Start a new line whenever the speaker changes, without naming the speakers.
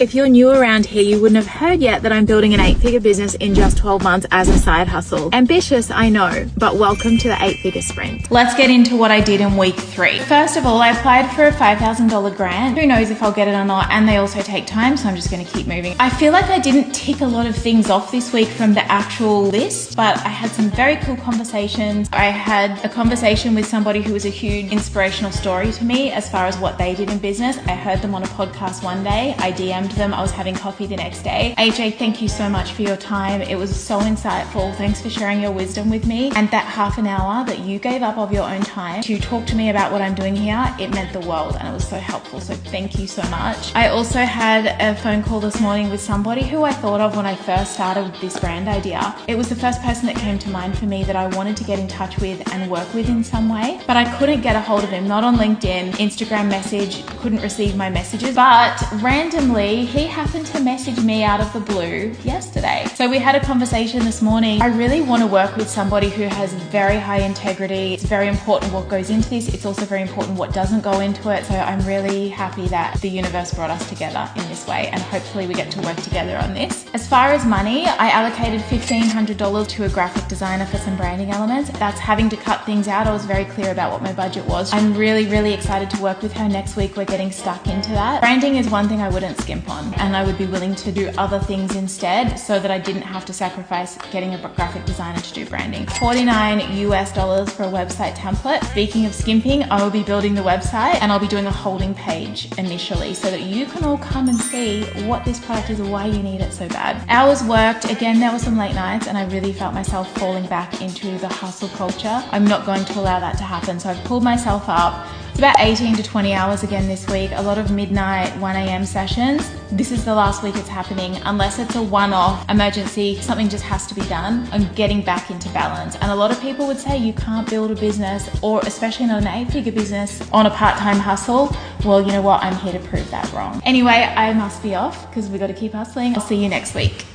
If you're new around here, you wouldn't have heard yet that I'm building an 8-figure business in just 12 months as a side hustle. Ambitious, I know, but welcome to the 8-figure sprint. Let's get into what I did in week 3. First of all, I applied for a $5,000 grant. Who knows if I'll get it or not, and they also take time, so I'm just gonna keep moving. I feel like I didn't tick a lot of things off this week from the actual list, but I had some very cool conversations. I had a conversation with somebody who was a huge inspirational story to me as far as what they did in business. I heard them on a podcast one day. I DM'd them. I was having coffee the next day. AJ, thank you so much for your time. It was so insightful. Thanks for sharing your wisdom with me. And that half an hour that you gave up of your own time to talk to me about what I'm doing here, it meant the world and it was so helpful. So thank you so much. I also had a phone call this morning with somebody who I thought of when I first started with this brand idea. It was the first person that came to mind for me that I wanted to get in touch with and work with in some way, but I couldn't get a hold of him, not on LinkedIn, Instagram message, couldn't receive my messages, but randomly he happened to message me out of the blue yesterday. So we had a conversation this morning. I really want to work with somebody who has very high integrity. It's very important what goes into this. It's also very important what doesn't go into it. So I'm really happy that the universe brought us together in this way, and hopefully we get to work together on this. As far as money, I allocated $1,500 to a graphic designer for some branding elements. That's having to cut things out. I was very clear about what my budget was. I'm really excited to work with her next week. We're getting stuck into that. Branding is one thing I wouldn't skimp on, and I would be willing to do other things instead so that I didn't have to sacrifice getting a graphic designer to do branding. $49 US for a website template. Speaking of skimping, I will be building the website and I'll be doing a holding page initially so that you can all come and see what this product is and why you need it so bad. Hours worked. Again, there were some late nights and I really felt myself falling back into the hustle culture. I'm not going to allow that to happen. So I've pulled myself up. It's about 18 to 20 hours again this week. A lot of midnight, 1 a.m. sessions. This is the last week it's happening. Unless it's a one-off emergency, something just has to be done. I'm getting back into balance. And a lot of people would say you can't build a business, or especially not an 8-figure business, on a part-time hustle. Well, you know what? I'm here to prove that wrong. Anyway, I must be off because we got to keep hustling. I'll see you next week.